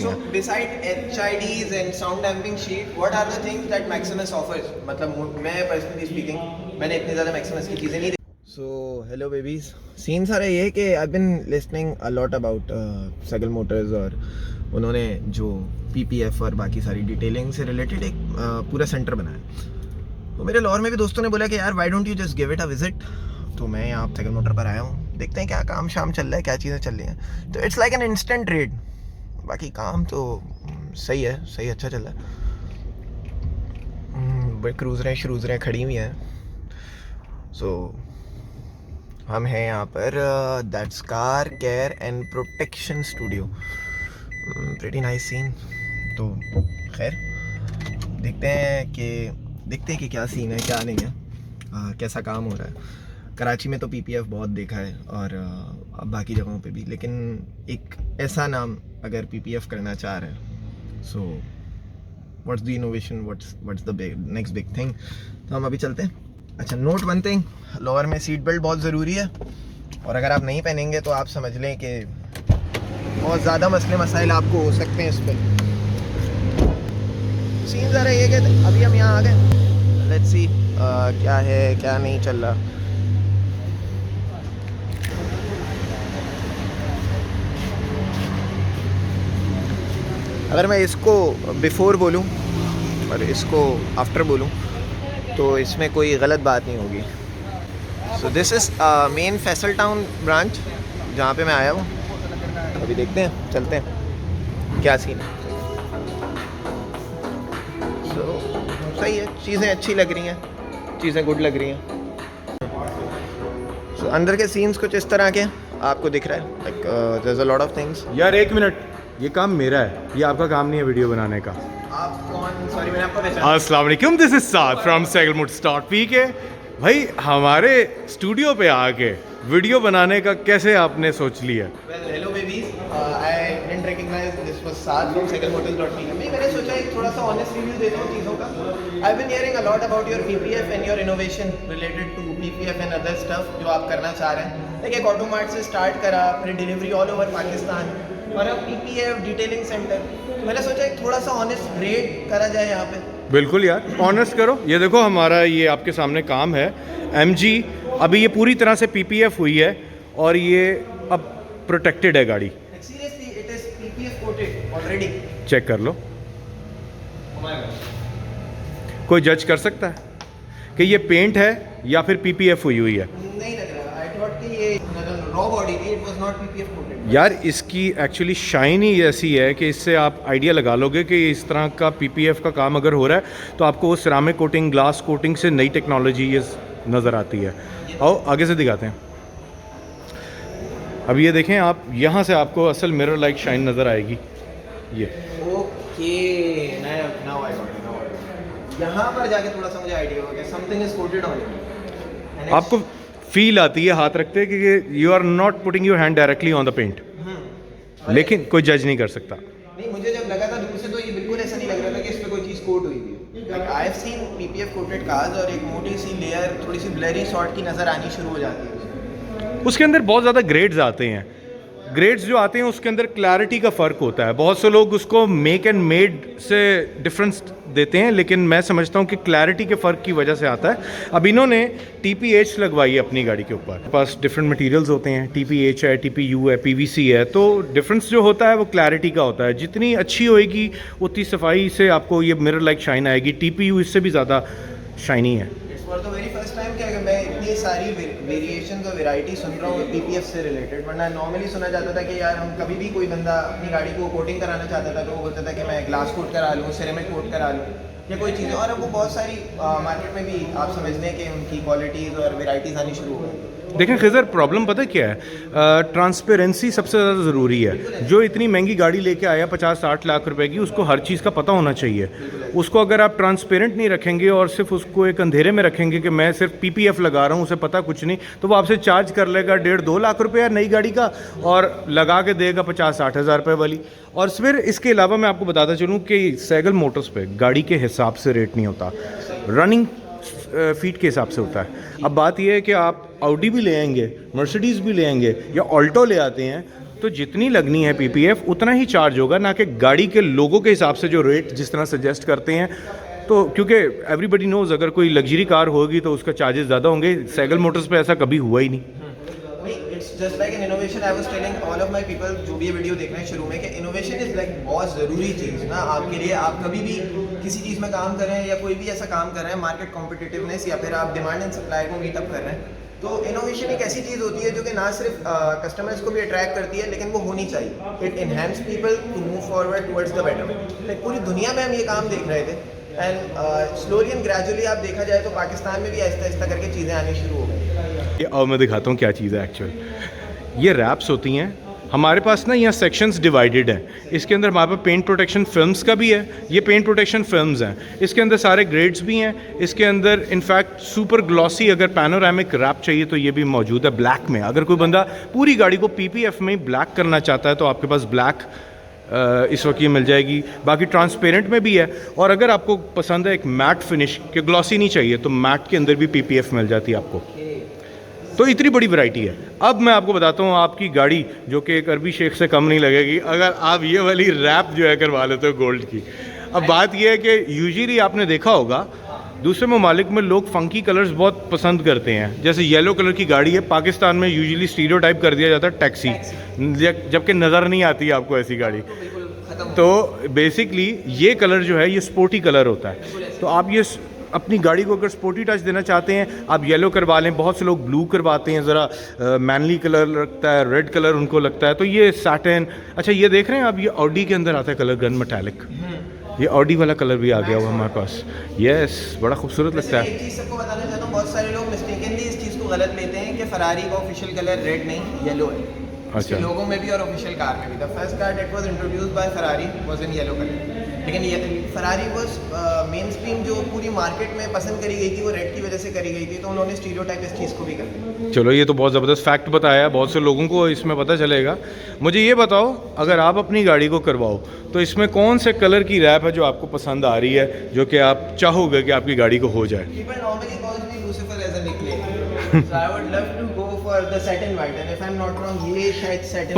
So beside HIDs and sound damping sheet, what are the things that Maximus offers? मतलब मैं personally speaking, मैंने इतनी ज़्यादा Maximus की चीज़ें नहीं देखी. So hello babies. Scene सारा ये है कि I've been listening a lot about Segal Motors और उन्होंने जो PPF और बाकी सारी डिटेलिंग से रिलेटेड एक पूरा सेंटर बनाया. तो मेरे लाहौर में भी दोस्तों ने बोला कि यार why don't you just give it a visit. तो मैं यहाँ सेगल मोटर पर आया हूँ, देखते हैं क्या काम शाम चल रहा है, क्या चीज़ें चल रही हैं. तो it's like an instant red. बाकी काम तो सही है, सही अच्छा चल रहा है. क्रूज़रें खड़ी हुई हैं. सो हम हैं यहाँ पर that's car care and protection studio. Pretty nice scene. तो खैर देखते हैं कि क्या सीन है क्या नहीं है, कैसा काम हो रहा है. कराची में तो पीपीएफ बहुत देखा है और अब बाकी जगहों पे भी, लेकिन एक ऐसा नाम अगर पीपीएफ करना चाह रहे हैं, so what's the innovation, what's the next big thing. तो हम अभी चलते हैं. अच्छा, नोट वन थिंग, लोअर में सीट बेल्ट बहुत ज़रूरी है और अगर आप नहीं पहनेंगे तो आप समझ लें कि बहुत ज़्यादा मसले मसाइल आपको हो सकते हैं इस पर. सीन ज़रा ये कि अभी हम यहाँ आ गए. लेट्स सी क्या है क्या नहीं चल रहा. अगर मैं इसको बिफ़ोर बोलूँ और इसको आफ्टर बोलूँ तो इसमें कोई गलत बात नहीं होगी. So this is main Faisal town branch जहाँ पे मैं आया हूँ. अभी देखते हैं, चलते हैं क्या सीन है. सो सही है, चीज़ें अच्छी लग रही हैं, चीज़ें गुड लग रही हैं. सो अंदर के सीन्स कुछ इस तरह के आपको दिख रहा है. Like there is a lot of things. यार एक मिनट, ये काम मेरा है, ये आपका काम नहीं है वीडियो बनाने का. आप कौन? सॉरी मैंने आपको पहचाना. अस्सलाम वालेकुम, this is Saad from Sehgal motors .pk. भाई हमारे स्टूडियो पे आके वीडियो बनाने का कैसे आपने सोच लिया? Well, hello babies. I didn't recognize this was Saad from segalmotors.pk. मैंने सोचा एक थोड़ा सा honest review देता हूँ चीज़ों का. I've been hearing a lot about your PPF and your innovation related to PPF and other stuff जो आप करना चाह रहे हैं. like एक ऑटोमार्ट से स्टार्ट करा, फिर डिलीवरी ऑल ओवर पाकिस्तान और अब PPF डिटेलिंग सेंटर. मैंने सोचा एक थोड़ा सा ऑनेस्ट रेट करा जाए यहाँ पे. बिल्कुल यार, ऑनेस्ट करो. ये देखो हमारा ये आपके सामने काम है MG. अभी ये पूरी तरह से PPF हुई है और ये अब प्रोटेक्टेड है गाड़ी. Seriously, it is PPF coated already. Check कर लो. कोई जज कर सकता है कि ये पेंट है या फिर PPF हुई हुई है? नहीं लग रहा. I thought कि ये रॉ बॉडी थी, it was not PPF coated. यार इसकी एक्चुअली शाइन ही ऐसी है कि इससे आप आइडिया लगा लोगे कि इस तरह का PPF का काम अगर हो रहा है तो आपको वो सिरामिक कोटिंग, ग्लास कोटिंग से नई टेक्नोलॉजी ये नज़र आती है. आओ आगे से दिखाते हैं. अब ये देखें आप, यहाँ से आपको असल मिरर लाइक शाइन नज़र आएगी. ये okay, now I got it. यहाँ पर जाके थोड़ा सा मुझे आइडिया हो गया. Something is coated on it. आपको फील आती है हाथ रखते कि you are not putting your hand directly on the paint, लेकिन कोई जज नहीं कर सकता. नहीं, मुझे जब लगा था दूर से तो ये बिल्कुल ऐसा नहीं लग रहा था कि इस पे कोई चीज़ कोट हुई थी. I have seen PPF coated cars और एक मोटी सी लेयर थोड़ी सी ब्लरी सॉर्ट की नज़र आनी शुरू हो जाती है. उसके अंदर बहुत ज़्यादा ग्रेड्स आते हैं. ग्रेड्स जो आते हैं उसके अंदर क्लैरिटी का फ़र्क होता है. बहुत से लोग उसको मेक एंड मेड से डिफरेंस देते हैं, लेकिन मैं समझता हूँ कि क्लैरिटी के फ़र्क की वजह से आता है. अब इन्होंने TPH लगवाई है अपनी गाड़ी के ऊपर. पास डिफरेंट मटेरियल्स होते हैं, TPH है, TPU है, PVC है. तो डिफरेंस जो होता है वो क्लैरिटी का होता है. जितनी अच्छी होएगी उतनी सफाई से आपको ये मिरर लाइक शाइन आएगी. TPU इससे भी ज़्यादा शाइनी है. For the very first time क्या मैं इतनी सारी वेरिएशंस और वैरायटी सुन रहा हूँ PPF से रिलेटेड. वरना नॉर्मली सुना जाता था कि यार हम कभी भी कोई बंदा अपनी गाड़ी को कोटिंग कराना चाहता था तो वो बोलता था कि मैं ग्लास कोट करा लूँ, सिरेमिक कोट करा लूँ या कोई चीज़ें. और अब वो बहुत सारी मार्केट में भी आप समझ लें कि उनकी क्वालिटीज़ और वेराइटीज़ आनी शुरू हो गई. देखें खिज़र, प्रॉब्लम पता क्या है? ट्रांसपेरेंसी सबसे ज़्यादा ज़रूरी है. जो इतनी महंगी गाड़ी लेके आया 50-60 लाख रुपए की, उसको हर चीज़ का पता होना चाहिए. उसको अगर आप ट्रांसपेरेंट नहीं रखेंगे और सिर्फ उसको एक अंधेरे में रखेंगे कि मैं सिर्फ PPF लगा रहा हूँ, उसे पता कुछ नहीं, तो वो आपसे चार्ज कर लेगा 1.5-2 लाख रुपये नई गाड़ी का और लगा के देगा 50-60 हज़ार रुपये वाली. और फिर इसके अलावा मैं आपको बताता चलूँ कि सेगल मोटर्स पे गाड़ी के हिसाब से रेट नहीं होता, रनिंग फीट के हिसाब से होता है. अब बात यह है कि आप ऑडी भी ले आएंगे, मर्सिडीज़ भी ले आएंगे या ऑल्टो ले आते हैं तो जितनी लगनी है पीपीएफ उतना ही चार्ज होगा, ना कि गाड़ी के लोगों के हिसाब से जो रेट जिस तरह सजेस्ट करते हैं। तो क्योंकि एवरीबडी नोज अगर कोई लग्जरी कार होगी तो उसका चार्जेस ज़्यादा होंगे, सैगल मोटर्स पे ऐसा कभी हुआ ही नहीं। It's just like an innovation. I was telling all of my people जो भी ये वीडियो देख रहे हैं शुरू में, कि इनोवेशन इज लाइक बहुत ज़रूरी चीज़ ना आपके लिए। आप कभी भी किसी चीज़ में काम कर रहे हैं या कोई भी ऐसा काम कर रहे हैं, मार्केट कॉम्पिटिटिवनेस या फिर आप डिमांड एंड सप्लाई को मीटअप कर रहे हैं, तो इनोवेशन एक ऐसी चीज़ होती है जो कि ना सिर्फ कस्टमर्स को भी अट्रैक्ट करती है, लेकिन वो होनी चाहिए। It enhance people to move forward towards the betterment. Like पूरी दुनिया में हम ये काम देख रहे थे, एंड स्लोली एंड ग्रेजुअली आप देखा जाए तो पाकिस्तान में भी आहिस्ता आहिस्ता करके चीज़ें आनी शुरू हो गई। ये और मैं दिखाता हूँ क्या चीज़ है एक्चुअल। ये रैप्स होती हैं हमारे पास ना, यहाँ सेक्शंस डिवाइडेड हैं। इसके अंदर हमारे पास पेंट प्रोटेक्शन फिल्म्स का भी है, ये पेंट प्रोटेक्शन फिल्म्स हैं। इसके अंदर सारे ग्रेड्स भी हैं। इसके अंदर इनफैक्ट सुपर ग्लॉसी अगर पैनोरामिक रैप चाहिए तो ये भी मौजूद है ब्लैक में। अगर कोई बंदा पूरी गाड़ी को पीपीएफ में ब्लैक करना चाहता है तो आपके पास ब्लैक इस वक्त ये मिल जाएगी। बाकी ट्रांसपेरेंट में भी है, और अगर आपको पसंद है एक मैट फिनिश के ग्लॉसी नहीं चाहिए तो मैट के अंदर भी पीपीएफ मिल जाती है आपको। तो इतनी बड़ी वैरायटी है। अब मैं आपको बताता हूँ आपकी गाड़ी जो कि एक अरबी शेख से कम नहीं लगेगी अगर आप ये वाली रैप जो है करवा लेते हो गोल्ड की। अब बात यह है कि यूजुअली आपने देखा होगा दूसरे ममालिक में लोग फंकी कलर्स बहुत पसंद करते हैं। जैसे येलो कलर की गाड़ी है, पाकिस्तान में यूजुअली स्टीरियोटाइप कर दिया जाता है टैक्सी, जबकि नज़र नहीं आती है आपको ऐसी गाड़ी। तो बेसिकली ये कलर जो है ये स्पोर्टी कलर होता है। तो आप ये अपनी गाड़ी को अगर स्पोर्टी टच देना चाहते हैं आप येलो करवा लें। बहुत से लोग ब्लू करवाते हैं, ज़रा मैनली कलर लगता है, रेड कलर उनको लगता है। तो ये सैटिन, अच्छा ये देख रहे हैं आप, ये ऑडी के अंदर आता है कलर गन मेटालिक। ये ऑडी वाला कलर भी आ गया हुआ हमारे पास। यस, बड़ा खूबसूरत लगता है। एक चीज़ सबको बताना चाहता हूँ, बहुत सारे लोग मिस्टेकनली इस चीज़ को गलत लेते हैं कि फरारी का ऑफिशियल कलर रेड नहीं येलो है। अच्छा, लोगों में भी और ऑफिशियल कार में भी। The first car that was introduced by Ferrari was in yellow colour, लेकिन ये फरारी वाज मेन स्ट्रीम जो पूरी मार्केट में पसंद करी गई थी वो रेड की वजह से करी गई थी, तो उन्होंने स्टीरियोटाइप इस चीज़ को भी कर दिया। चलो ये तो बहुत ज़बरदस्त फैक्ट बताया, बहुत से लोगों को इसमें पता चलेगा। मुझे ये बताओ, अगर आप अपनी गाड़ी को करवाओ तो इसमें कौन से कलर की रैप है जो आपको पसंद आ रही है, जो कि आप चाहोगे कि आपकी गाड़ी को हो जाए? People normally calls me Lucifer as a nickname, so I would love to go for the satin white, and if I'm not wrong ये शायद satin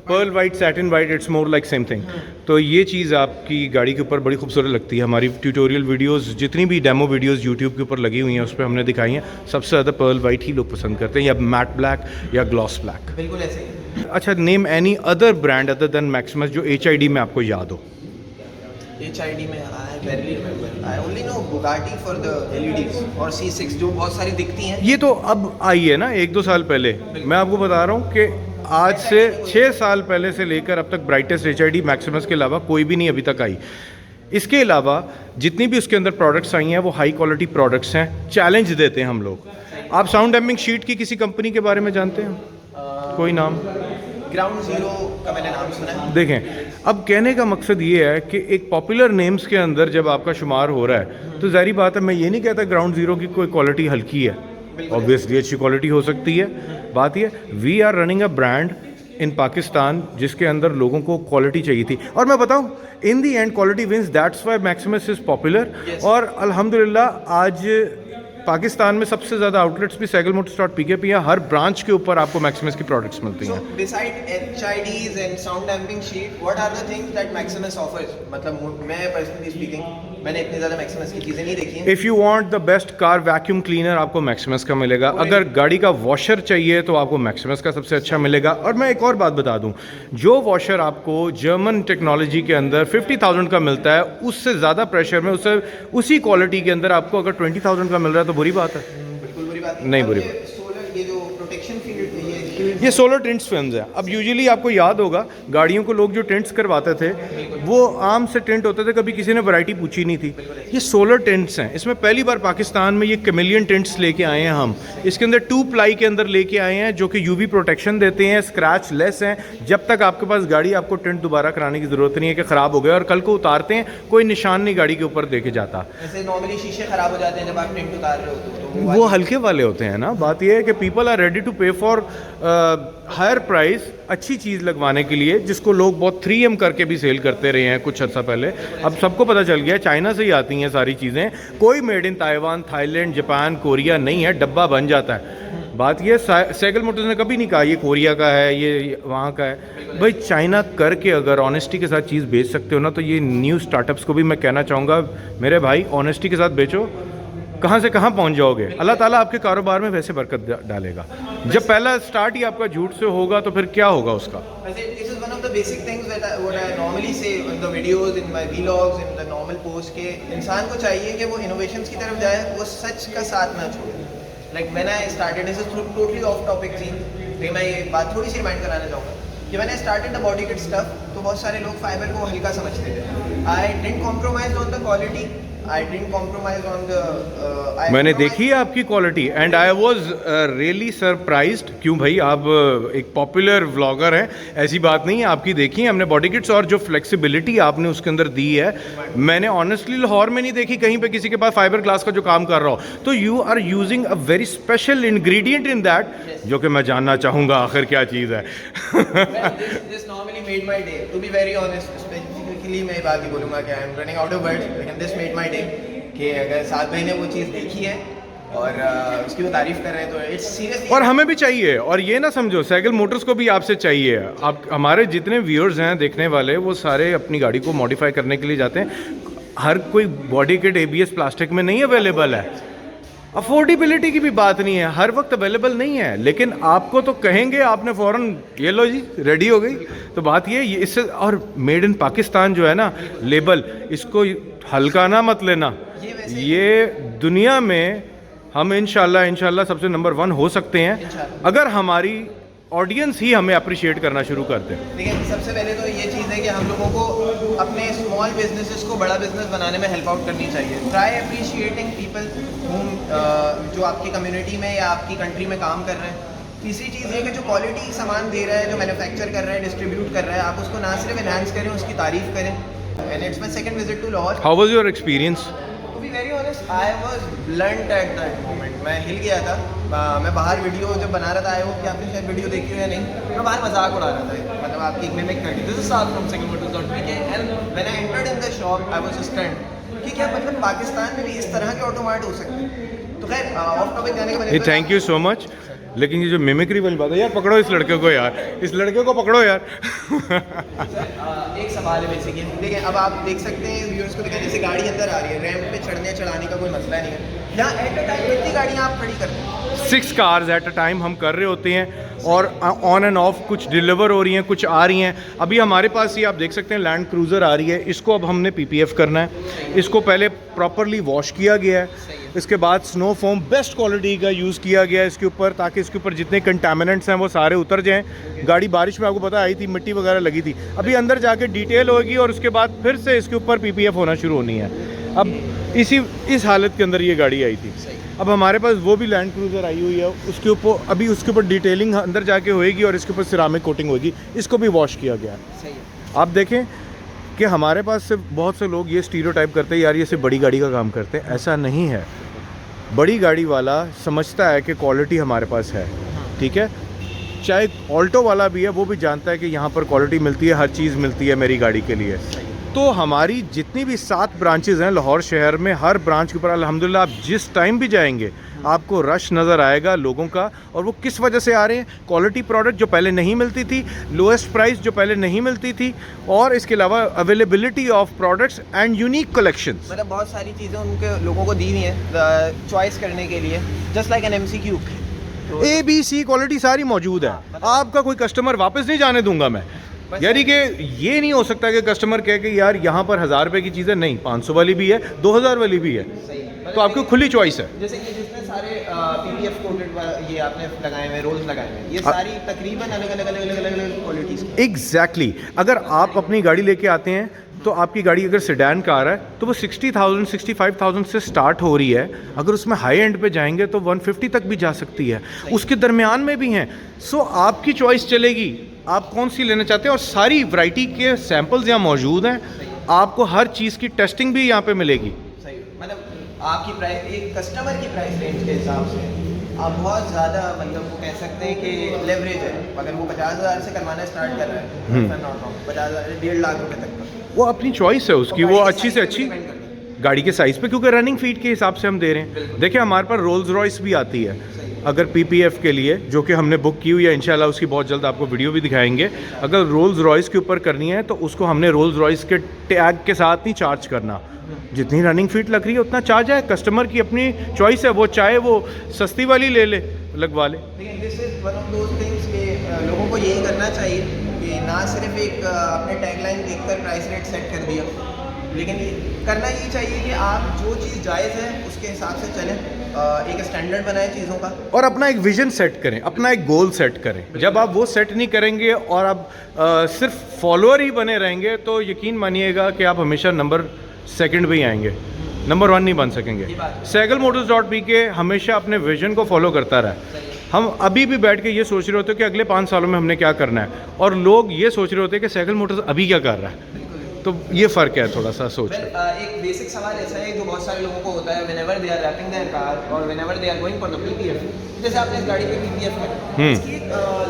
pearl white satin white, it's more like same thing. तो ये चीज़ आपकी गाड़ी के ऊपर बड़ी खूबसूरत लगती है। हमारी ट्यूटोरियल वीडियोस जितनी भी डेमो वीडियोस यूट्यूब के ऊपर लगी हुई हैं उस पर हमने दिखाई हैं। सबसे ज़्यादा पर्ल वाइट ही लोग पसंद करते हैं, या मैट ब्लैक या ग्लॉस ब्लैक। बिल्कुल ऐसे ही। अच्छा, name any other brand other than Maximus जो HID में आपको याद हो। HID में I barely remember. I only know Bugatti for the LEDs और C6 जो बहुत सारी दिखती हैं। ये तो अब आई है ना 1-2 साल पहले। मैं आपको बता रहा हूँ कि आज से 6 साल पहले से लेकर अब तक ब्राइटेस्ट HID मैक्सिमस के अलावा कोई भी नहीं अभी तक आई। इसके अलावा जितनी भी उसके अंदर प्रोडक्ट्स आई हैं वो हाई क्वालिटी प्रोडक्ट्स हैं, चैलेंज देते हैं हम लोग। आप साउंड डैम्पिंग शीट की किसी कंपनी के बारे में जानते हैं? कोई नाम? ग्राउंड जीरो का मैंने नाम सुना है। देखें, अब कहने का मकसद ये है कि एक पॉपुलर नेम्स के अंदर जब आपका शुमार हो रहा है तो ज़ाहिर बात है, मैं ये नहीं कहता ग्राउंड ज़ीरो की कोई क्वालिटी हल्की है, ऑब्वियसली अच्छी क्वालिटी हो सकती है। बात ये, we are running a brand in Pakistan जिसके अंदर लोगों को क्वालिटी चाहिए थी। और मैं बताऊं, in the end quality wins, that's why Maximus is popular. और अल्हम्दुलिल्लाह आज पाकिस्तान में सबसे ज़्यादा आउटलेट्स भी सैगल मोटर्स.pkp है। हर ब्रांच के ऊपर आपको मैक्सिमस की प्रोडक्ट्स मिलती हैं। So beside HIDs and sound damping sheet, what are the things that Maximus offers? मतलब मैं personally speaking, मैंने इतनी ज़्यादा Maximus की चीज़ें नहीं देखी हैं। If you want the best car vacuum cleaner आपको मैक्सिमस का मिलेगा। अगर गाड़ी का वॉशर चाहिए तो आपको मैक्सिमस का सबसे अच्छा मिलेगा। और मैं एक और बात बता दूं, जो वॉशर आपको जर्मन टेक्नोलॉजी के अंदर 50,000 का मिलता है, उससे ज़्यादा प्रेशर में उसी क्वालिटी के अंदर आपको अगर 20,000 का मिल रहा है तो बुरी बात है। बिल्कुल बुरी बात नहीं, बुरी बात। ये जो प्रोटेक्शन फील्ड ये सोलर टिंट्स फिल्म्स हैं। अब यूजुअली आपको याद होगा गाड़ियों को लोग जो टिंट्स करवाते थे वो आम से टिंट होते थे, कभी किसी ने वैरायटी पूछी नहीं थी। ये सोलर टिंट्स हैं। इसमें पहली बार पाकिस्तान में ये कैमेलियन टिंट्स लेके आए हैं हम। इसके अंदर 2 प्लाई के अंदर लेके आए हैं जो कि यूवी प्रोटेक्शन देते हैं, स्क्रैच लेस हैं। जब तक आपके पास गाड़ी, आपको टिंट दोबारा कराने की ज़रूरत नहीं है कि ख़राब हो गया, और कल को उतारते हैं कोई निशान नहीं गाड़ी के ऊपर देखे जाता। जैसे नॉर्मली शीशे खराब हो जाते हैं जब आप टिंट उतार रहे हो तो वो हल्के वाले होते हैं ना। बात यह है कि पीपल आर रेडी टू पे फॉर हायर प्राइस अच्छी चीज़ लगवाने के लिए, जिसको लोग बहुत 3M करके भी सेल करते रहे हैं कुछ अर्सा पहले। अब सबको पता चल गया चाइना से ही आती हैं सारी चीज़ें, कोई made in Taiwan, Thailand, Japan, Korea नहीं है, डब्बा बन जाता है। बात ये सैगल मोटर्स ने कभी नहीं कहा ये कोरिया का है, ये वहाँ का है। भाई चाइना करके अगर ऑनेस्टी के साथ चीज़ बेच सकते हो ना, तो ये न्यू स्टार्टअप्स को भी मैं कहना चाहूँगा मेरे भाई, ऑनेस्टी के साथ बेचो, कहाँ से कहाँ पहुँच जाओगे। अल्लाह ताला आपके कारोबार में वैसे बरकत डालेगा। जब पहला स्टार्ट ही आपका झूठ से होगा तो फिर क्या होगा उसका। This is one of the basic things what I normally say in the videos, in my vlogs, in the normal post के इंसान को चाहिए कि वो innovations की तरफ जाए, वो सच का साथ ना छोड़े। Like when I started, this is totally off topic थी, लेकिन मैं ये बात थोड़ी सी रिमाइंड कराना चाहूँगा कि when I started the body kit stuff, तो बहुत सारे लोग फाइबर को हल्का समझते थे। I didn't compromise on the quality. I didn't compromise on the. मैंने देखी है आपकी quality and I was really surprised. क्यों भाई, आप एक पॉपुलर व्लॉगर हैं, ऐसी बात नहीं है, आपकी देखी है हमने बॉडी किट्स, और जो फ्लेक्सिबिलिटी आपने उसके अंदर दी है मैंने ऑनेस्टली लाहौर में नहीं देखी कहीं पे किसी के पास फाइबर ग्लास का जो काम कर रहा हो। तो you are using a very special ingredient in that, जो कि मैं जानना चाहूँगा आखिर क्या चीज़ है। This normally made my day. To be very honest, specifically मैं बात ही बोलूँगा कि I'm running out of words, लेकिन this made my day कि अगर 7 महीने वो चीज़ देखी है और उसकी वो तारीफ कर रहे हैं तो इट्स सीरियसली। और हमें भी चाहिए, और ये ना समझो सैगल मोटर्स को भी आपसे चाहिए। आप हमारे जितने व्यूअर्स हैं देखने वाले, वो सारे अपनी गाड़ी को मॉडिफाई करने के लिए जाते हैं। हर कोई बॉडी किट ABS प्लास्टिक में नहीं अवेलेबल है, अफोर्डेबिलिटी की भी बात नहीं है, हर वक्त अवेलेबल नहीं है, लेकिन आपको तो कहेंगे, आपने फ़ौरन ये लो जी रेडी हो गई। तो बात ये इससे, और मेड इन पाकिस्तान जो है ना लेबल, इसको हल्का ना मत लेना। ये दुनिया में हम इंशाल्लाह सबसे नंबर 1 हो सकते हैं अगर हमारी ऑडियंस ही हमें अप्रिशिएट करना शुरू करते हैं। देखिए सबसे पहले तो ये चीज़ है कि हम लोगों को अपने स्मॉल बिजनेसेस को बड़ा बिजनेस बनाने में हेल्प आउट करनी चाहिए। ट्राई अप्रिशिएटिंग पीपल जो आपकी कम्युनिटी में या आपकी कंट्री में काम कर रहे हैं। तीसरी चीज़ ये कि जो क्वालिटी सामान दे रहा है, जो मैन्युफैक्चर कर रहा है, डिस्ट्रीब्यूट कर रहा है, आप उसको ना सिर्फ एनहांस करें, उसकी तारीफ करें। And it's my second visit to Lahore. How was your experience? To be very honest, I was blunt at that moment. मैं हिल गया था। मैं बाहर वीडियो जब बना रहा था, आई होप कि आपने शायद वीडियो देखी हो या नहीं, मैं बाहर मजाक उड़ा रहा था, मतलब आपकी एक मिमिक कर दी। This is south from sagalmotors.pk and when I entered in the shop I was stunned कि क्या मतलब पाकिस्तान में भी इस तरह के ऑटोमार्ट हो सकते हैं। तो खैर ऑफ टॉपिक जाने के बाद थैंक यू सो मच। लेकिन ये जो मिमिक्री वाली बात है यार, पकड़ो इस लड़के को यार, इस लड़के को पकड़ो यार। एक सवाल है बेसिकली, देखिए अब आप देख सकते हैं व्यूअर्स को, देखिए जैसे गाड़ी अंदर आ रही है, रैंप पे चढ़ने चढ़ाने का कोई मसला नहीं है। यहाँ एट अ टाइम कितनी गाड़ियाँ आप खड़ी करते हैं? 6 कार्स एट अ टाइम हम कर रहे होते हैं, और ऑन एंड ऑफ कुछ डिलीवर हो रही हैं, कुछ आ रही हैं। अभी हमारे पास ये आप देख सकते हैं लैंड क्रूज़र आ रही है, इसको अब हमने PPF करना है। इसको पहले प्रॉपरली वॉश किया गया है, इसके बाद स्नो फोम बेस्ट क्वालिटी का यूज़ किया गया है इसके ऊपर, ताकि इसके ऊपर जितने कंटामिनेंट्स हैं वो सारे उतर जाएं। गाड़ी बारिश में आपको पता आई थी, मिट्टी वगैरह लगी थी, अभी अंदर जाके डिटेल होगी और उसके बाद फिर से इसके ऊपर PPF होना शुरू होनी है। अब इस हालत के अंदर ये गाड़ी आई थी। अब हमारे पास वो भी लैंड क्रूज़र आई हुई है, उसके ऊपर अभी उसके ऊपर डिटेलिंग अंदर जाके होएगी और इसके ऊपर सिरामिक कोटिंग होगी, इसको भी वॉश किया गया है। आप देखें कि हमारे पास से बहुत से लोग ये स्टीरियोटाइप करते हैं यार ये सिर्फ बड़ी गाड़ी का काम करते हैं, ऐसा नहीं है। बड़ी गाड़ी वाला समझता है कि क्वालिटी हमारे पास है, ठीक है, चाहे ऑल्टो वाला भी है वो भी जानता है कि यहाँ पर क्वालिटी मिलती है, हर चीज़ मिलती है मेरी गाड़ी के लिए। तो हमारी जितनी भी 7 ब्रांचेज़ हैं लाहौर शहर में, हर ब्रांच के ऊपर अल्हम्दुलिल्लाह आप जिस टाइम भी जाएंगे आपको रश नज़र आएगा लोगों का। और वो किस वजह से आ रहे हैं? क्वालिटी प्रोडक्ट जो पहले नहीं मिलती थी, लोएस्ट प्राइस जो पहले नहीं मिलती थी, और इसके अलावा availability of products and unique collections. मतलब बहुत सारी चीज़ें उनके लोगों को दी हुई हैं चॉइस करने के लिए, just like an MCQ। ABC quality सारी मौजूद है, आपका कोई कस्टमर वापस नहीं जाने दूंगा मैं। यानी कि ये नहीं हो सकता कि कस्टमर कहे कि यार यहाँ पर 1000 रुपये की चीज़ है, नहीं 500 वाली भी है, 2000 वाली भी है, तो आपकी खुली चॉइस है। जैसे ये जितने सारे PPF कोटेड ये आपने लगाए हुए, रोल्स लगाए हुए, ये सारी तकरीबन अलग अलग क्वालिटीज़। एग्जैक्टली। अगर आप अपनी गाड़ी लेके आते हैं तो आपकी गाड़ी अगर सेडान कार है तो वो 60,000 65,000 से स्टार्ट हो रही है, अगर उसमें हाई एंड पे जाएंगे तो 150 तक भी जा सकती है, उसके दरमियान में भी हैं। सो आपकी चॉइस चलेगी, आप कौन सी लेना चाहते हैं, और सारी वैरायटी के सैंपल्स यहाँ मौजूद हैं, आपको हर चीज़ की टेस्टिंग भी यहाँ पे मिलेगी। सही, मतलब आपकी प्राइस, एक कस्टमर की प्राइस रेंज के हिसाब से आप बहुत ज़्यादा, मतलब वो कह सकते हैं कि लेवरेज है। अगर वो 50,000 से करवाना स्टार्ट कर रहा है, 50,000 1.5 लाख रुपये तक का, वो अपनी चॉइस है उसकी, वो अच्छी से अच्छी गाड़ी के साइज़ पे, क्योंकि रनिंग फीट के हिसाब से हम दे रहे हैं। देखिए हमारे पास रोल्स रॉयस भी आती है, अगर पीपीएफ के लिए, जो कि हमने बुक की हुई है, इंशाल्लाह उसकी बहुत जल्द आपको वीडियो भी दिखाएंगे। अगर रोल्स रॉयस के ऊपर करनी है तो उसको हमने रोल्स रॉयस के टैग के साथ नहीं चार्ज करना, जितनी रनिंग फीट लग रही है उतना चार्ज है। कस्टमर की अपनी चॉइस है, वो चाहे वो सस्ती वाली ले ले, लगवा ले। लेकिन this is one of those things कि लोगों को यही करना चाहिए कि ना सिर्फ एक अपने टैगलाइन देखकर प्राइस रेट सेट कर दिया, लेकिन करना ये चाहिए कि आप जो चीज़ जायज़ है उसके हिसाब से चलें, एक स्टैंडर्ड बनाएं चीज़ों का, और अपना एक विजन सेट करें, अपना एक गोल सेट करें। जब आप वो सेट नहीं करेंगे और आप सिर्फ फॉलोअर ही बने रहेंगे तो यकीन मानिएगा कि आप हमेशा नंबर सेकंड पे ही आएंगे, नंबर 1 नहीं बन सकेंगे। SagalMotors.pk हमेशा अपने विजन को फॉलो करता रहा। हम अभी भी बैठ के ये सोच रहे होते हैं कि अगले 5 सालों में हमने क्या करना है, और लोग ये सोच रहे होते हैं कि सैगल मोटर्स अभी क्या कर रहा है। तो ये फ़र्क है थोड़ा सा सोच। एक बेसिक सवाल ऐसा है जो बहुत सारे लोगों को होता है whenever they are wrapping their car और whenever they are going for the PPF, जैसे आपने इस गाड़ी पे पीपीएफ में इसकी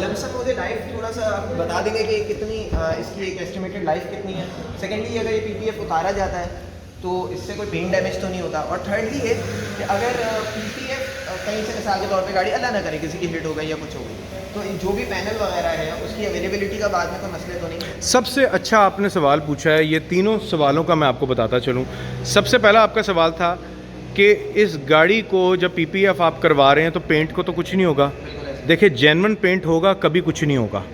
लमसम मुझे लाइफ थोड़ा सा आप बता देंगे कि कितनी इसकी एक एस्टिमेटेड लाइफ कितनी है। सेकेंडली, अगर ये पीपीएफ उतारा जाता है तो इससे कोई पेन डैमेज तो नहीं होता, और थर्डली ये कि अगर पीपीएफ कहीं से मिसाल के तौर पे गाड़ी अल्लाह ना करे किसी की हिट हो गई या कुछ हो गई, तो जो भी पैनल वगैरह है उसकी अवेलेबिलिटी का बाद में कोई मसले तो नहीं? सबसे अच्छा आपने सवाल पूछा है। ये तीनों सवालों का मैं आपको बताता चलूँ। सबसे पहला आपका सवाल था कि इस गाड़ी को जब पीपीएफ आप करवा रहे हैं तो पेंट को तो कुछ नहीं होगा। देखिए, जेन्युइन पेंट होगा, कभी कुछ नहीं होगा,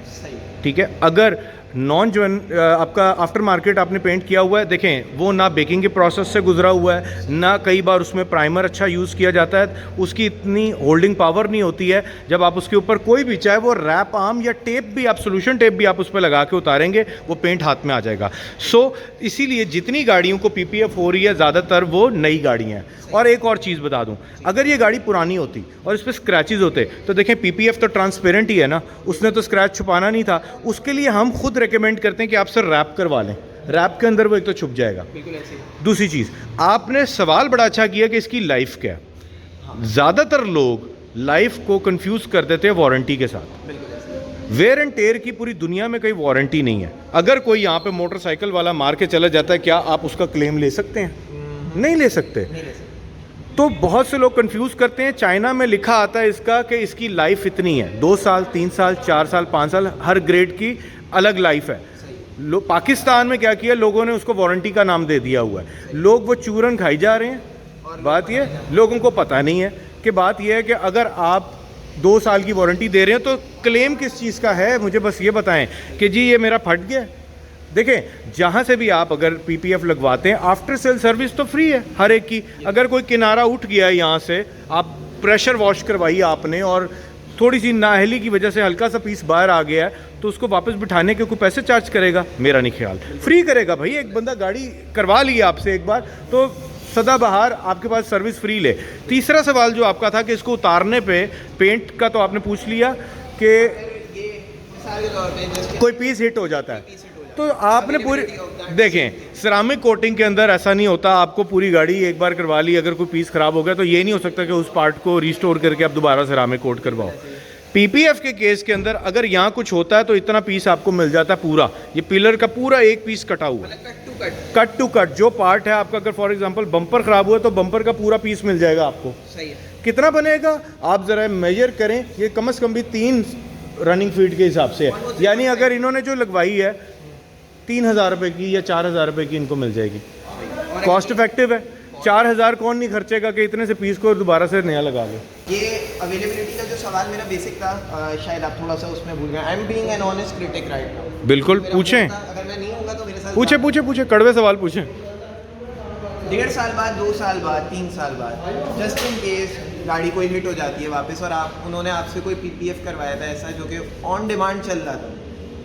ठीक है। अगर नॉन जेन्युइन आपका आफ्टर मार्केट आपने पेंट किया हुआ है, देखें वो ना बेकिंग के प्रोसेस से गुजरा हुआ है, ना कई बार उसमें प्राइमर अच्छा यूज़ किया जाता है, उसकी इतनी होल्डिंग पावर नहीं होती है। जब आप उसके ऊपर कोई भी, चाहे वो रैप आर्म या टेप भी, आप सोल्यूशन टेप भी आप उस पर लगा के उतारेंगे, वो पेंट हाथ में आ जाएगा। सो इसीलिए जितनी गाड़ियों को पीपीएफ हो रही है ज़्यादातर वो नई गाड़ियाँ हैं। और एक और चीज़ बता दूं, अगर ये गाड़ी पुरानी होती और इस पर स्क्रैचेस होते तो देखें पीपीएफ तो ट्रांसपेरेंट ही है ना, उसने तो स्क्रैच छुपाना नहीं था। उसके लिए हम खुद रेकमेंड करते हैं कि आप सर रैप करवा लें, रैप के अंदर वो एक तो छुप जाएगा। दूसरी चीज़, आपने सवाल बड़ा अच्छा किया कि इसकी लाइफ क्या है। ज़्यादातर लोग लाइफ को कंफ्यूज कर देते हैं वारंटी के साथ। वेयर एंड टेयर की पूरी दुनिया में कोई वारंटी नहीं है। अगर कोई यहाँ पे मोटरसाइकिल वाला मार के चला जाता है, क्या आप उसका क्लेम ले सकते हैं? नहीं ले सकते। तो बहुत से लोग कंफ्यूज करते हैं। चाइना में लिखा आता है इसका कि इसकी लाइफ इतनी है, 2 साल, 3 साल, 4 साल, 5 साल, हर ग्रेड की अलग लाइफ है। पाकिस्तान में क्या किया लोगों ने, उसको वारंटी का नाम दे दिया हुआ है। लोग वो चूरन खाई जा रहे हैं। बात ये लोगों को पता नहीं है कि बात यह है कि अगर आप 2 साल की वारंटी दे रहे हैं तो क्लेम किस चीज़ का है, मुझे बस ये बताएं कि जी ये मेरा फट गया। देखें, जहाँ से भी आप अगर पीपीएफ लगवाते हैं, आफ्टर सेल सर्विस तो फ्री है हर एक की। अगर कोई किनारा उठ गया है यहाँ से, आप प्रेशर वॉश करवाई आपने और थोड़ी सी नाअहली की वजह से हल्का सा पीस बाहर आ गया है, तो उसको वापस बिठाने के कोई पैसे चार्ज करेगा? मेरा नहीं ख्याल, फ्री करेगा। भाई एक बंदा गाड़ी करवा ली आपसे एक बार तो सदाबहार आपके पास सर्विस फ्री ले। तीसरा सवाल जो आपका था कि इसको उतारने पे पेंट का, तो आपने पूछ लिया कि कोई पीस हिट हो जाता है, तो आपने पूरी देखें सिरामिक कोटिंग के अंदर ऐसा नहीं होता। आपको पूरी गाड़ी एक बार करवा ली, अगर कोई पीस खराब हो गया तो ये नहीं हो सकता कि उस पार्ट को रिस्टोर करके आप दोबारा सिरामिक कोट करवाओ। पीपीएफ के केस के अंदर अगर यहाँ कुछ होता है तो इतना पीस आपको मिल जाता है पूरा। ये पिलर का पूरा एक पीस कटा हुआ है, कट टू कट। जो पार्ट है आपका, अगर फॉर एग्जांपल बम्पर खराब हुआ तो बम्पर का पूरा पीस मिल जाएगा आपको। सही है। कितना बनेगा आप ज़रा मेजर करें। ये कम से कम भी 3 रनिंग फीट के हिसाब से है, यानी अगर इन्होंने जो लगवाई है 3000 रुपये की या 4000 रुपये की इनको मिल जाएगी। कॉस्ट इफेक्टिव है। 4000 कौन नहीं खर्चेगा कि इतने से पीस को दोबारा से नया लगा लो। ये अवेलेबिलिटी का जो सवाल मेरा बेसिक था, शायद आप थोड़ा सा उसमें भूल गए। I am being an honest critic right now. बिल्कुल पूछें, अगर मैं नहीं होऊंगा तो मेरे साथ पूछे कड़वे सवाल पूछें। 1.5 साल बाद, 2 साल बाद, 3 साल बाद, जस्ट इन केस गाड़ी कोई हिट हो जाती है वापस और उन्होंने आपसे कोई पीपीएफ करवाया था ऐसा जो कि ऑन डिमांड चल रहा था,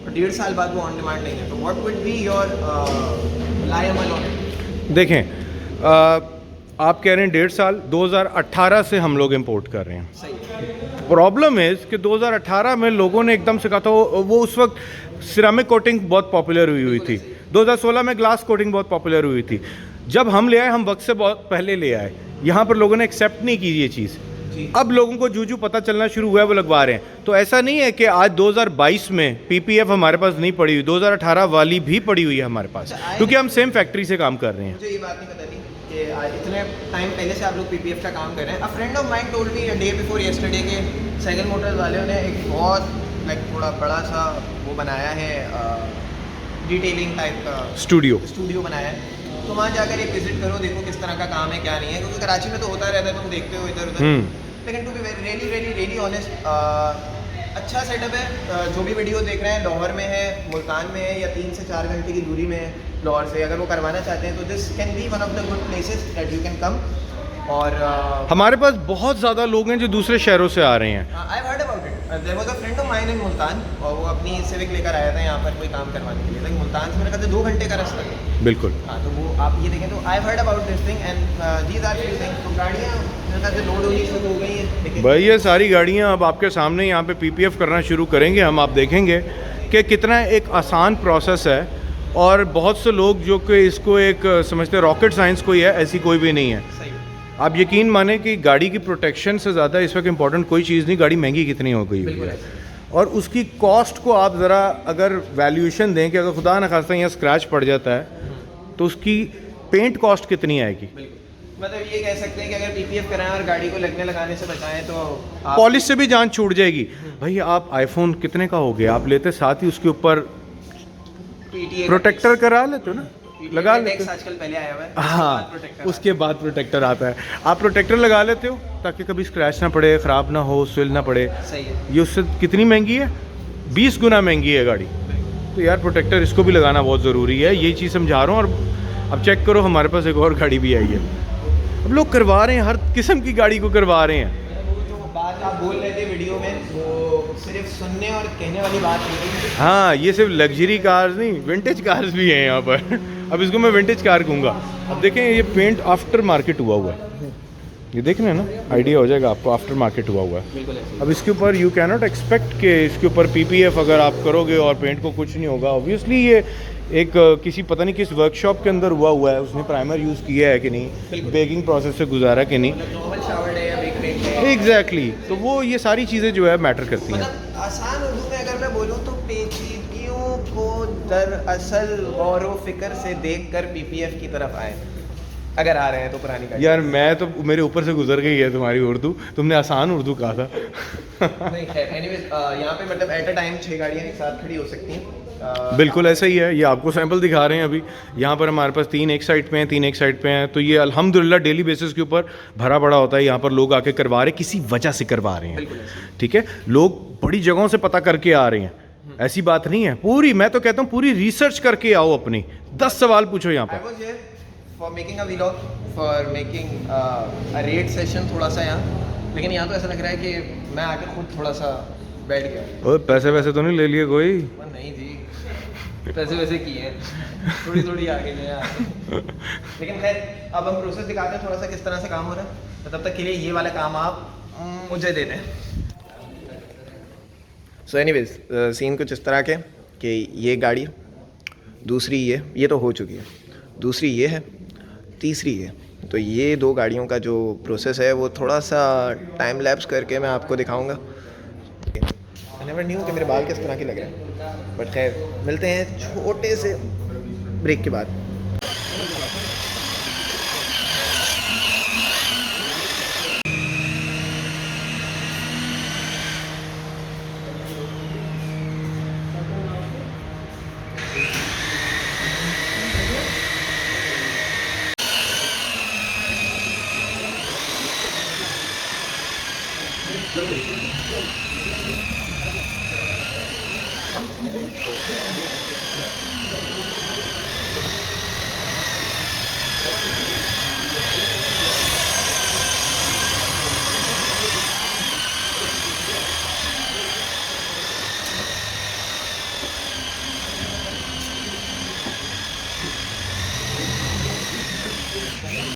और 1.5 साल बाद वो ऑन डिमांड नहीं है, तो what would be your liable on it? देखें, आप कह रहे हैं 1.5 साल, 2018 से हम लोग इंपोर्ट कर रहे हैं। सही। प्रॉब्लम है कि 2018 में लोगों ने एकदम से कहा था, वो उस वक्त सिरामिक कोटिंग बहुत पॉपुलर हुई थी। 2016 में ग्लास कोटिंग बहुत पॉपुलर हुई थी। जब हम ले आए, हम वक्त से बहुत पहले ले आए, यहाँ पर लोगों ने एक्सेप्ट नहीं की ये चीज़। अब लोगों को जू पता चलना शुरू हुआ है, वो लगवा रहे हैं। तो ऐसा नहीं है कि आज 2022 में पीपीएफ हमारे पास नहीं पड़ी हुई, 2018 वाली भी पड़ी हुई है हमारे पास, क्योंकि हम सेम फैक्ट्री से काम कर रहे हैं। मुझे ये बात नहीं पता थी। कि आज इतने टाइम पहले से आप लोग पीपीएफ का काम कर रहे हैं। अ friend of mind told me day before yesterday के साइकिल मोटर्स वालों ने एक बहुत लाइक थोड़ा बड़ा सा वो बनाया है, डिटेलिंग टाइप का स्टूडियो बनाया है। तो वहाँ जाकर एक विजिट करो, देखो किस तरह का काम है क्या नहीं है, क्योंकि कराची में तो होता रहता है, तुम देखते हो इधर उधर। लेकिन to be really really really honest, अच्छा सेटअप है। जो भी वीडियो देख रहे हैं लाहौर में है, मुल्तान में है, या 3 से 4 घंटे की दूरी में है लाहौर से, अगर वो करवाना चाहते हैं तो this can be one of the good places that you can come. और हमारे पास बहुत ज़्यादा लोग हैं जो दूसरे शहरों से आ रहे हैं। I heard about it, there was a friend of mine in Multan, और वो अपनी सिविक लेकर आया था यहाँ पर कोई काम करवाने के लिए। लेकिन मुल्तान से मेरे ख्याल से 2 घंटे का रास्ता है। बिल्कुल। हाँ, तो वो आप ये देखें तो I heard about this thing and these are few things. तो गाड़ियाँ मेरे ख्याल से लोड होनी शुरू हो गई हैं भाई, ये सारी गाड़ियाँ अब आपके सामने यहाँ पे पीपीएफ करना शुरू करेंगे हम। आप देखेंगे कि कितना एक आसान प्रोसेस है, और बहुत से लोग जो कि इसको एक समझते हैं रॉकेट साइंस कोई है, ऐसी कोई भी नहीं है। सही। आप यकीन माने कि गाड़ी की प्रोटेक्शन से ज़्यादा इस वक्त इम्पोर्टेंट कोई चीज़ नहीं, गाड़ी महंगी कितनी हो गई है, और उसकी कॉस्ट को आप ज़रा अगर वैल्यूएशन दें कि अगर खुदा न खास्ता यहाँ स्क्रैच पड़ जाता है तो उसकी पेंट कॉस्ट कितनी आएगी। मतलब ये कह सकते हैं कि अगर पीपीएफ कराएं और गाड़ी को लगने लगाने से बचाएं तो पॉलिश से भी जान छूट जाएगी। भाई, आप आईफोन कितने का हो गया, आप लेते साथ ही उसके ऊपर प्रोटेक्टर करा लेते हो ना, लगा लेते हो। आजकल पहले आया हुआ है, हाँ, उसके बाद प्रोटेक्टर आता है। आप प्रोटेक्टर लगा लेते हो ताकि कभी स्क्रैच ना पड़े, ख़राब ना हो, स्विल ना पड़े। सही है। ये उससे कितनी महंगी है, 20 गुना महंगी है गाड़ी। तो यार प्रोटेक्टर इसको भी लगाना बहुत ज़रूरी है, यही चीज़ समझा रहा हूँ। और अब चेक करो, हमारे पास एक और गाड़ी भी आई है। अब लोग करवा रहे हैं, हर किस्म की गाड़ी को करवा रहे हैं। जो बात आप बोल रहे थे वीडियो में, वो सिर्फ सुनने और कहने वाली बात नहीं है। हाँ, ये सिर्फ लग्जरी कार्स नहीं, विंटेज कार्स भी हैं यहाँ पर। अब इसको मैं विंटेज कार कहूँगा। अब देखें, ये पेंट आफ्टर मार्केट हुआ है, ये देख रहे हैं ना, आइडिया हो जाएगा आपको, आफ्टर मार्केट हुआ है। अब इसके ऊपर यू कैन नॉट एक्सपेक्ट कि इसके ऊपर पीपीएफ अगर आप करोगे और पेंट को कुछ नहीं होगा। ऑब्वियसली ये एक किसी पता नहीं किस वर्कशॉप के अंदर हुआ है, उसने प्राइमर यूज़ किया है कि नहीं, बेकिंग प्रोसेस से गुजारा कि नहीं, एग्जैक्टली। तो वो ये सारी चीज़ें जो है मैटर करती हैं। मतलब आसान उर्दू में अगर मैं बोलूँ तो पेचीदगियों को दरअसल गौर व फिक्र से देखकर पीपीएफ की तरफ आए, अगर आ रहे हैं तो पुरानी गाड़ी। यार मैं तो, मेरे ऊपर से गुजर गई है तुम्हारी उर्दू, तुमने आसान उर्दू कहा था। नहीं खैर, एनीवेज यहाँ पे मतलब एट अ टाइम 6 गाड़ियाँ एक साथ खड़ी हो सकती हैं। बिल्कुल ऐसा ही है, ये आपको सैंपल दिखा रहे हैं अभी। यहाँ पर हमारे पास 3 एक साइड पे हैं, 3 एक साइड पे हैं। तो ये अल्हम्दुलिल्लाह डेली बेसिस के ऊपर भरा पड़ा होता है। यहाँ पर लोग आके करवा रहे हैं, किसी वजह से करवा रहे हैं, ठीक है। लोग बड़ी जगहों से पता करके आ रहे हैं, ऐसी बात नहीं है। पूरी, मैं तो कहता हूँ पूरी रिसर्च करके आओ अपनी, 10 सवाल पूछो यहाँ पर। For making a vlog, for making a red session थोड़ा सा यहाँ, लेकिन यहाँ तो ऐसा लग रहा है कि मैं आके खुद थोड़ा सा बैठ गया। ओए, पैसे वैसे तो नहीं ले लिए कोई? नहीं जी, पैसे वैसे किए हैं, थोड़ी थोड़ी आगे गए। लेकिन खैर, अब हम प्रोसेस दिखाते हैं थोड़ा सा किस तरह से काम हो रहा है। तो तब तक के लिए ये वाला काम आप मुझे दे दें। सो एनीवेज, सीन कुछ इस तरह के कि ये गाड़ी, दूसरी ये तो हो चुकी है, दूसरी ये है, तीसरी ये। तो ये 2 गाड़ियों का जो प्रोसेस है वो थोड़ा सा टाइम लैप्स करके मैं आपको दिखाऊंगा। आई नेवर न्यू कि मेरे बाल किस तरह के लग रहे हैं, बट खैर मिलते हैं छोटे से ब्रेक के बाद।